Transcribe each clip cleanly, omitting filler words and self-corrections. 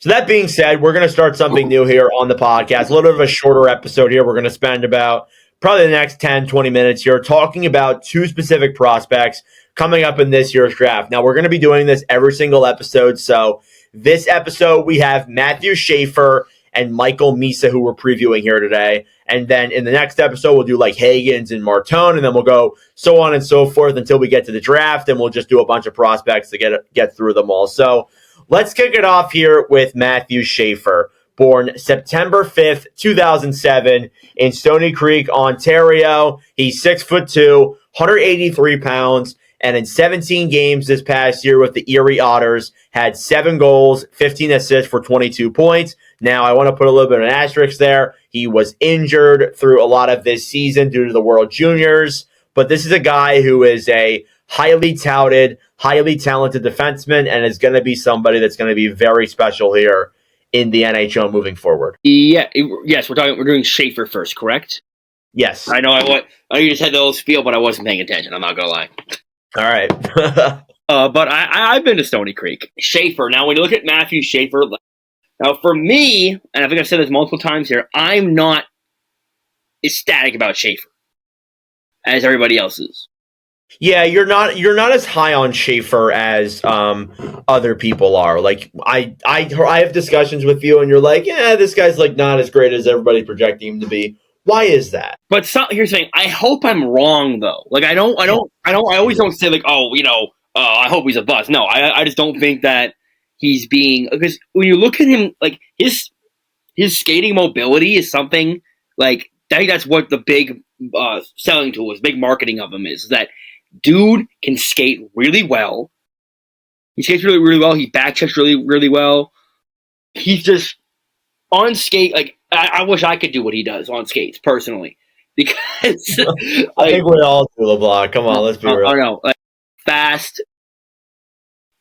So that being said, we're going to start something new here on the podcast. A little bit of a shorter episode here. We're going to spend about probably the next 10, 20 minutes here talking about two specific prospects coming up in this year's draft. Now, we're going to be doing this every single episode. So this episode, we have Matthew Schaefer and Michael Misa, who we're previewing here today. And then in the next episode, we'll do like Hagens and Martone, and then we'll go so on and so forth until we get to the draft, and we'll just do a bunch of prospects to get through them all. So let's kick it off here with Matthew Schaefer, born September 5th, 2007 in Stony Creek, Ontario. He's 6'2", 183 pounds, and in 17 games this past year with the Erie Otters, had 7 goals, 15 assists for 22 points. Now, I want to put a little bit of an asterisk there. He was injured through a lot of this season due to the World Juniors, but this is a guy who is a highly touted, highly talented defenseman, and is going to be somebody that's going to be very special here in the NHL moving forward. Yes, we're doing Schaefer first, correct? Yes. I know you just had the little spiel, but I wasn't paying attention. I'm not gonna lie. All right. But I've been to Stony Creek. Schaefer. Now, when you look at Matthew Schaefer, now for me, and I think I've said this multiple times here, I'm not ecstatic about Schaefer as everybody else is. Yeah, you're not as high on Schaefer as other people are. Like I have discussions with you, and you're like, yeah, this guy's like not as great as everybody's projecting him to be. Why is that? But here's the thing. I hope I'm wrong though. Like I always don't say like, oh, I hope he's a bust. No, I just don't think that he's being, because when you look at him, like his skating mobility is something like, I think that's what the big selling tool is, big marketing of him is that dude can skate really well. He skates really, really well. He backchecks really, really well. He's just on skate. Like I wish I could do what he does on skates personally, because I think we all do, LeBlanc. Come on, let's be real. I know, like, fast.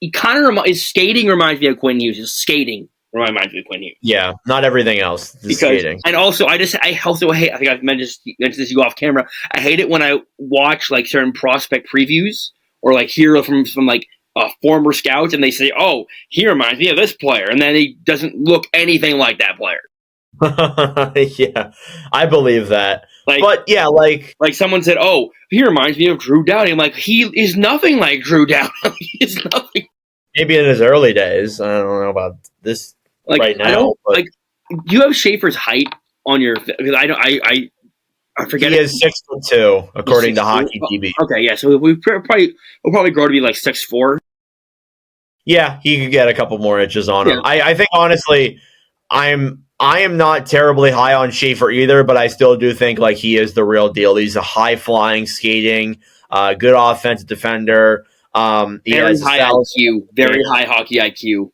He kind of his skating reminds me of Quinn Hughes. His skating reminds me of Quinn Hughes. Yeah, not everything else. Skating. And also, I also hate. I think I've mentioned this to you off camera. I hate it when I watch like certain prospect previews or like hear from like former scouts, and they say, "Oh, he reminds me of this player," and then he doesn't look anything like that player. Yeah, I believe that. But yeah, like someone said, "Oh, he reminds me of Drew Doughty." I'm like, he is nothing like Drew Doughty. He is nothing. Maybe in his early days. I don't know about this right now. Do you have Schaefer's height on your? Because I forget. He is 6'2", according to Hockey DB. Okay, yeah. So we'll probably grow to be like 6'4". Yeah, he could get a couple more inches on him. I think honestly, I am not terribly high on Schaefer either, but I still do think like he is the real deal. He's a high flying, skating, good offensive defender. He very has high IQ, very high hockey IQ.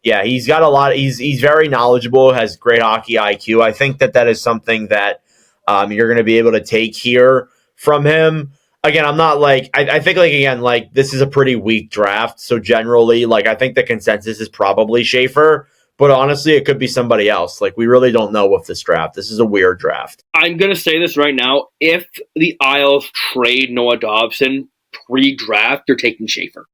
Yeah, he's got a lot. He's very knowledgeable, has great hockey IQ. I think that is something that you're going to be able to take here from him. Again, I'm not like I think like again like this is a pretty weak draft. So generally, like I think the consensus is probably Schaefer. But honestly, it could be somebody else. Like, we really don't know with this draft. This is a weird draft. I'm going to say this right now. If the Isles trade Noah Dobson pre-draft, they're taking Schaefer.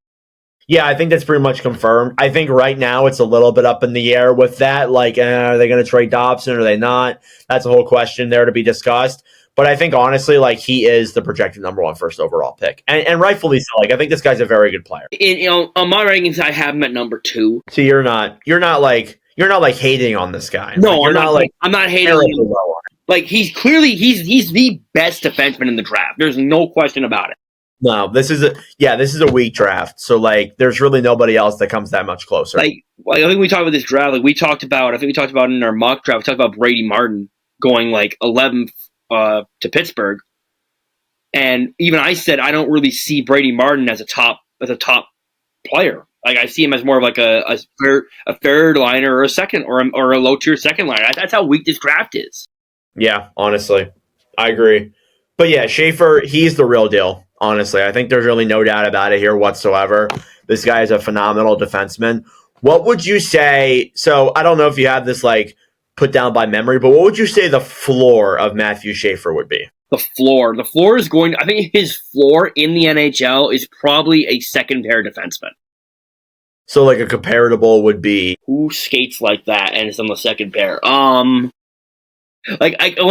Yeah, I think that's pretty much confirmed. I think right now it's a little bit up in the air with that. Like, are they going to trade Dobson or are they not? That's a whole question there to be discussed. But I think, honestly, like, he is the projected number 1 first overall pick. And rightfully so. Like, I think this guy's a very good player. On my rankings, I have him at number 2. So you're not hating on this guy. No, like, I'm not hating him. Like, he's the best defenseman in the draft. There's no question about it. No, this is a weak draft. So like, there's really nobody else that comes that much closer. I think we talked about this draft. Like we talked about in our mock draft. We talked about Brady Martin going like 11th to Pittsburgh, and even I said I don't really see Brady Martin as a top player. Like I see him as more of like a third liner or a second or a low tier second liner. That's how weak this draft is. Yeah, honestly, I agree. But yeah, Schaefer, he's the real deal. Honestly, I think there's really no doubt about it here whatsoever. This guy is a phenomenal defenseman. What would you say? So I don't know if you have this like put down by memory, but what would you say the floor of Matthew Schaefer would be? The floor is going. I think his floor in the NHL is probably a second pair defenseman. So like a comparable would be Who skates like that and is on the second pair? When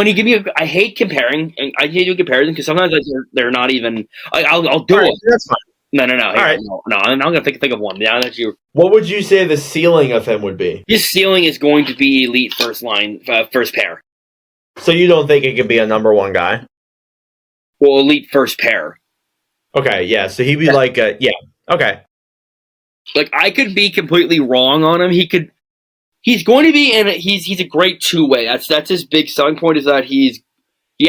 you give me, I hate comparing. And I hate doing comparison because sometimes they're not even. I'll do all right, it. that's fine. No. All Here, right. no. I'm gonna think of one. Now that you, What would you say the ceiling of him would be? his ceiling is going to be elite first line, first pair. So you don't think it could be a number one guy? Well, elite first pair. Okay, yeah. So he'd be like a yeah. Okay. Like I could be completely wrong on him. He's going to be, and he's a great two way. That's his big selling point is that he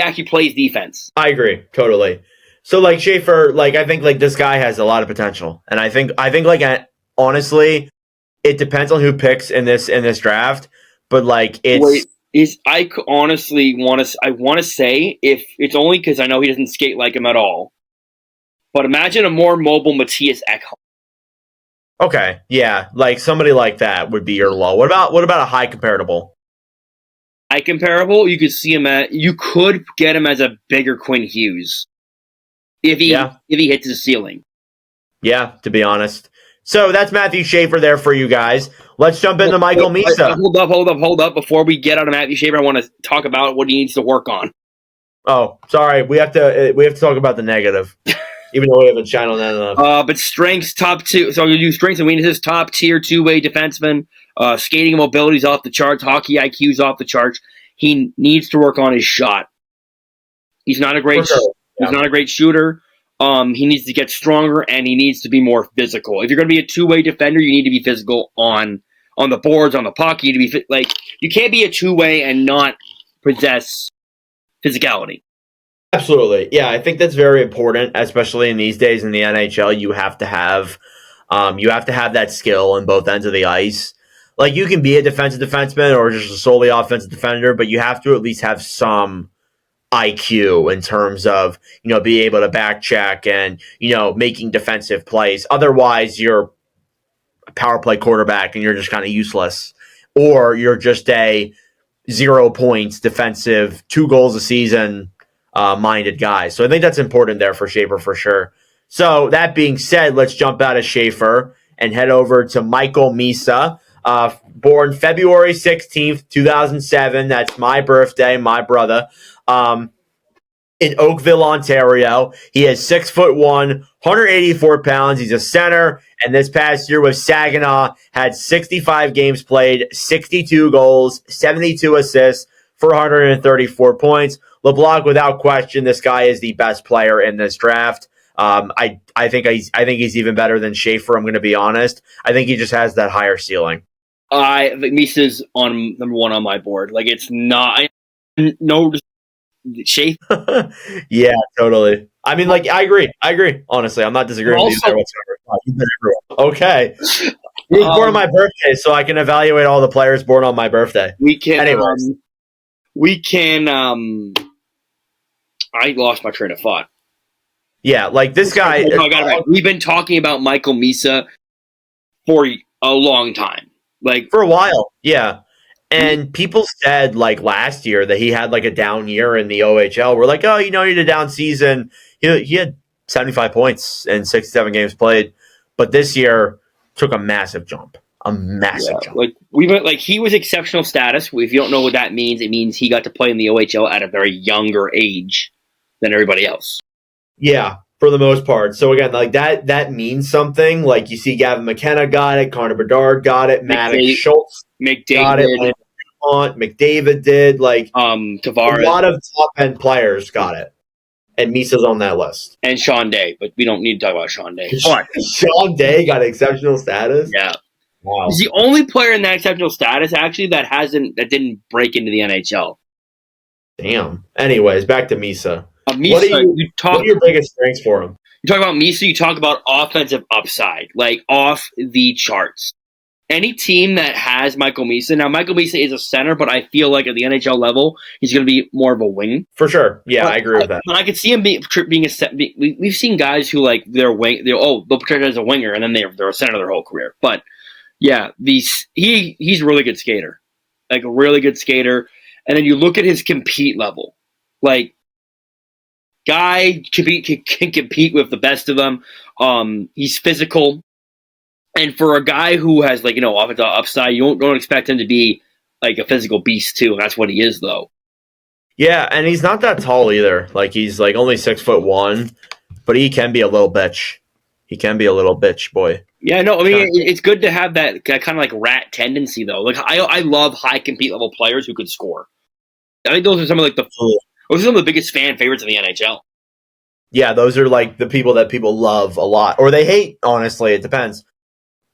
actually plays defense. I agree totally. So like Schaefer, like I think like this guy has a lot of potential, and I think like honestly, it depends on who picks in this draft, but like it's I honestly want to say if it's only because I know he doesn't skate like him at all. But imagine a more mobile Matthias Ekholm. okay, yeah, like somebody like that would be your low. What about a high comparable? High comparable, you could get him as a bigger Quinn Hughes if he hits the ceiling. Yeah, to be honest. So that's Matthew Schaefer there for you guys. Let's jump into Michael Misa. Hold up. Before we get out of Matthew Schaefer, I want to talk about what he needs to work on. Oh, sorry. We have to talk about the negative, even though we haven't channeled that enough. But strengths top two. So you do strengths and weaknesses. Top tier two-way defenseman. Skating and mobility's off the charts. Hockey IQ's off the charts. He needs to work on his shot. He's not a great. He's not a great shooter. He needs to get stronger and he needs to be more physical. If you're going to be a two-way defender, you need to be physical on the boards, on the puck. You need to be you can't be a two-way and not possess physicality. Absolutely. Yeah, I think that's very important, especially in these days in the NHL. You have to have that skill on both ends of the ice. Like you can be a defensive defenseman or just a solely offensive defender, but you have to at least have some IQ in terms of, be able to back check and, making defensive plays. Otherwise, you're a power play quarterback and you're just kind of useless. Or you're just a 0 points defensive, 2 goals a season minded guy. So I think that's important there for Schaefer for sure. So that being said, let's jump out of Schaefer and head over to Michael Misa. Born February 16th, 2007. That's my birthday, my brother. In Oakville, Ontario. He is 6'1", 184 pounds. He's a center. And this past year with Saginaw, had 65 games played, 62 goals, 72 assists, 434 points. LeBlanc, without question, this guy is the best player in this draft. I think he's even better than Schaefer. I'm going to be honest. I think he just has that higher ceiling. I think Misa's on number one on my board. Like it's not Schaefer. Yeah, totally. I mean, like, I agree. Honestly, I'm not disagreeing with you there whatsoever. Okay. He's born on my birthday, so I can evaluate all the players born on my birthday. We can. I lost my train of thought. Yeah, like this guy. We've been talking about Michael Misa for a long time, like for a while. Yeah. And people said like last year that he had like a down year in the OHL. We're like, oh, he had a down season. He had 75 points in 67 games played, but this year took a massive jump. Jump. Like he was exceptional status. If you don't know what that means, it means he got to play in the OHL at a very younger age than everybody else. Yeah, for the most part. So again, like that means something. Like you see, Gavin McKenna got it, Connor Bedard got it, Maddox Schultz got it. McDavid did, like Tavares. A lot of top end players got it, and Misa's on that list. And Sean Day, but we don't need to talk about Sean Day. Sean Day got exceptional status. Yeah, wow. He's the only player in that exceptional status actually that didn't break into the NHL. Damn. Anyways, back to Misa. Misa, what are your biggest strengths for him? You talk about Misa, you talk about offensive upside, like off the charts. Any team that has Michael Misa, now Michael Misa is a center, but I feel like at the NHL level, he's going to be more of a wing. For sure. Yeah, I agree with that. I could see him being a center. We've seen guys who like they'll portray as a winger, and then they're a center their whole career. But yeah, he's a really good skater, like a really good skater. And then you look at his compete level, like guy can compete with the best of them. He's physical. And for a guy who has offensive upside, you don't expect him to be like a physical beast too. And that's what he is, though. Yeah, and he's not that tall either. Like he's like only 6'1", but he can be a little bitch. He can be a little bitch boy. Yeah, no, I mean it's good to have that kind of like rat tendency though. Like I love high compete level players who could score. I think those are some of the biggest fan favorites in the NHL. Yeah, those are like the people that people love a lot, or they hate. Honestly, it depends.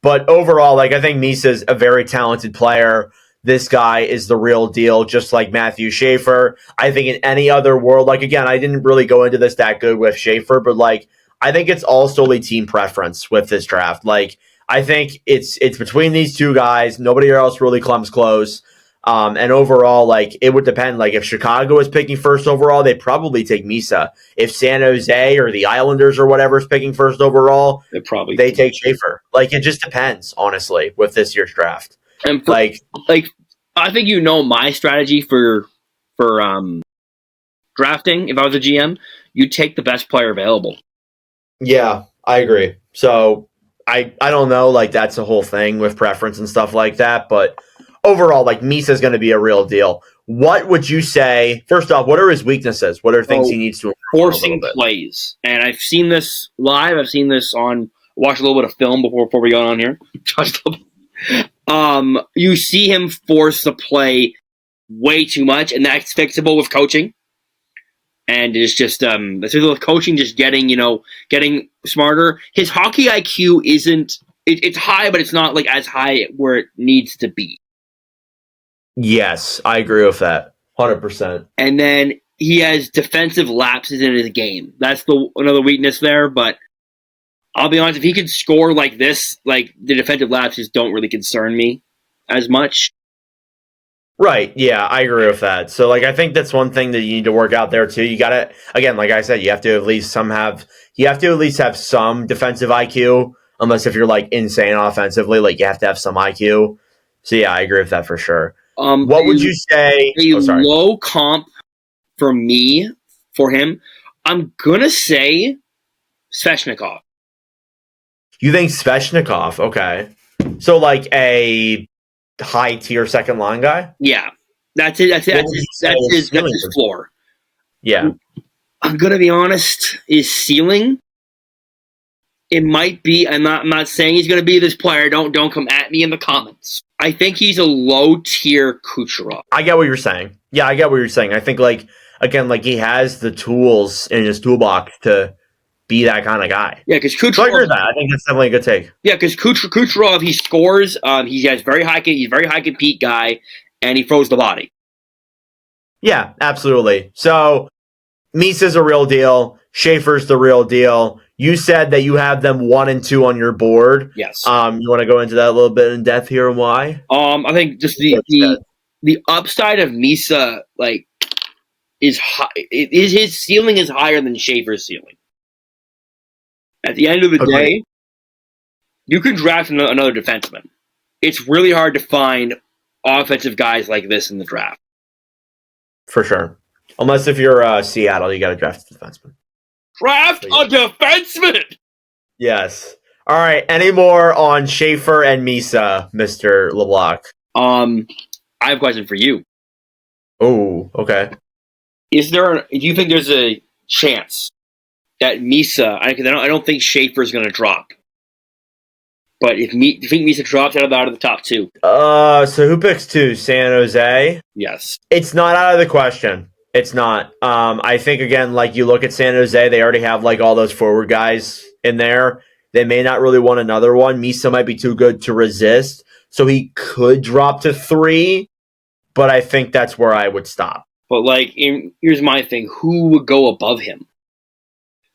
But overall, like I think Misa's a very talented player. This guy is the real deal, just like Matthew Schaefer. I think in any other world, like again, I didn't really go into this that good with Schaefer, but like I think it's all solely team preference with this draft. Like I think it's between these two guys. Nobody else really comes close. And overall, like it would depend. Like if Chicago is picking first overall, they probably take Misa. If San Jose or the Islanders or whatever is picking first overall, they take Schaefer. Like it just depends, honestly, with this year's draft. And I think my strategy for drafting. If I was a GM, you take the best player available. Yeah, I agree. So I don't know, like that's a whole thing with preference and stuff like that, but overall, like Misa is going to be a real deal. What would you say? First off, what are his weaknesses? What are things he needs to improve forcing plays? And I've seen this live. I've seen this watch a little bit of film before we got on here. You see him force the play way too much, and that's fixable with coaching. And it's just with coaching, just getting smarter. His hockey IQ isn't it's high, but it's not like as high where it needs to be. Yes, I agree with that, 100%. And then he has defensive lapses in his game. That's another weakness there. But I'll be honest, if he could score like this, like the defensive lapses don't really concern me as much. Right. Yeah, I agree with that. So, like, I think that's one thing that you need to work out there too. You got to, again, like I said, you have to at least have some defensive IQ. Unless if you're like insane offensively, like you have to have some IQ. So yeah, I agree with that for sure. What would you say? Low comp for him. I'm gonna say Svechnikov. You think Svechnikov? Okay, so like a high tier second line guy. Yeah, that's it. That's his floor. Yeah, I'm gonna be honest. His ceiling, it might be. I'm not saying he's gonna be this player. Don't come at me in the comments. I think he's a low tier Kucherov. I get what you're saying. Yeah, I get what you're saying. I think like he has the tools in his toolbox to be that kind of guy. Yeah, because Kucherov. So I agree with that. I think that's definitely a good take. Yeah, because Kucherov, he scores. He has he's a very high compete guy, and he throws the body. Yeah, absolutely. So Misa's a real deal. Schaefer's the real deal. You said that you have them 1 and 2 on your board. Yes. You want to go into that a little bit in depth here and why? I think just the upside of Misa is high. His ceiling is higher than Schaefer's ceiling. At the end of the day, you can draft another defenseman. It's really hard to find offensive guys like this in the draft. For sure. Unless if you're Seattle, you got to draft a defenseman. Draft a defenseman! Yes. All right. Any more on Schaefer and Misa, Mr. LeBlanc? I have a question for you. Oh, okay. Do you think there's a chance that Misa, I don't think Schaefer is going to drop. But do you think Misa drops out of the top 2? So who picks 2? San Jose? Yes. It's not out of the question. It's not. I think, again, like you look at San Jose, they already have like all those forward guys in there. They may not really want another one. Misa might be too good to resist. So he could drop to 3, but I think that's where I would stop. But here's my thing. Who would go above him?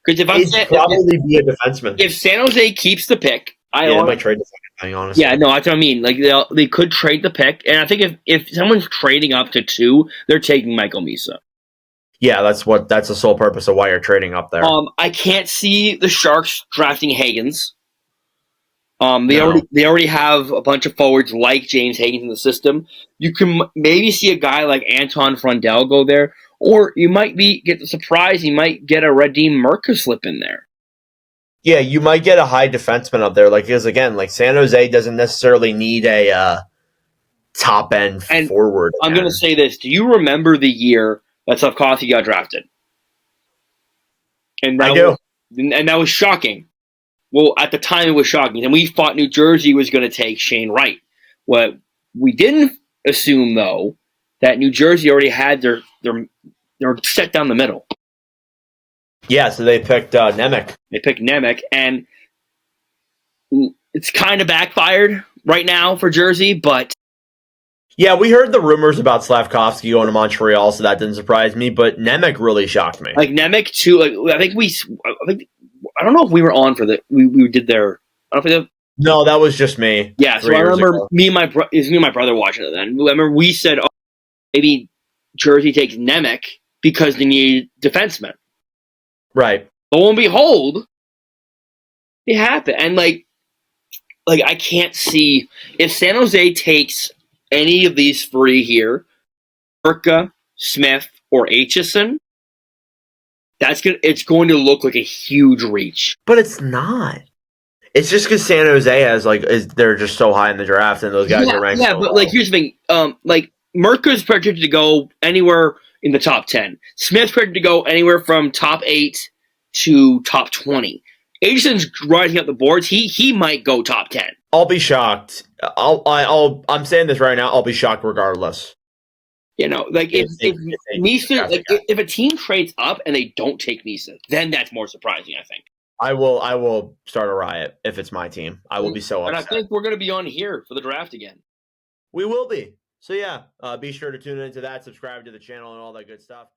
Because it'd probably be a defenseman. If San Jose keeps the pick, they might trade the second thing, honestly. Yeah, no, that's what I mean. Like they could trade the pick, and I think if someone's trading up to 2, they're taking Michael Misa. Yeah, that's the sole purpose of why you're trading up there. I can't see the Sharks drafting Higgins. They already have a bunch of forwards like James Higgins in the system. You can maybe see a guy like Anton Frundell go there, or you might get the surprise. You might get a Radim Merker slip in there. Yeah, you might get a high defenseman up there, like because again, like San Jose doesn't necessarily need a top end And forward. I'm going to say this: do you remember the year that Slavkovsky got drafted? And I that do. that was shocking. Well, at the time, it was shocking, and we thought New Jersey was going to take Shane Wright. What we didn't assume, though, that New Jersey already had their set down the middle. Yeah, so they picked Nemec. They picked Nemec, and it's kind of backfired right now for Jersey, but Yeah, we heard the rumors about Slavkovsky going to Montreal, so that didn't surprise me. But Nemec really shocked me. like Nemec too. Like I don't know if we were on for the we did their. I don't think. No, that was just me. Yeah, so I remember me and my brother watching it then. I remember we said, oh, maybe Jersey takes Nemec because they need defensemen. Right. But lo and behold, it happened. And like I can't see if San Jose takes any of these three here, Urka, Smith, or Aitchison, it's going to look like a huge reach. But it's not. It's just because San Jose has they're just so high in the draft, and those guys are ranked. Yeah, so but low. like here's the thing. Like Merca's projected to go anywhere in the top 10. Smith's projected to go anywhere from top 8 to top 20. Aitchison's rising up the boards. He might go top 10. I'll be shocked. I'm saying this right now. I'll be shocked regardless. You know, like if Misa, like if a team trades up and they don't take Misa, then that's more surprising. I think. I will start a riot if it's my team. I will be so upset. And I think we're going to be on here for the draft again. We will be. So yeah, be sure to tune into that, subscribe to the channel, and all that good stuff.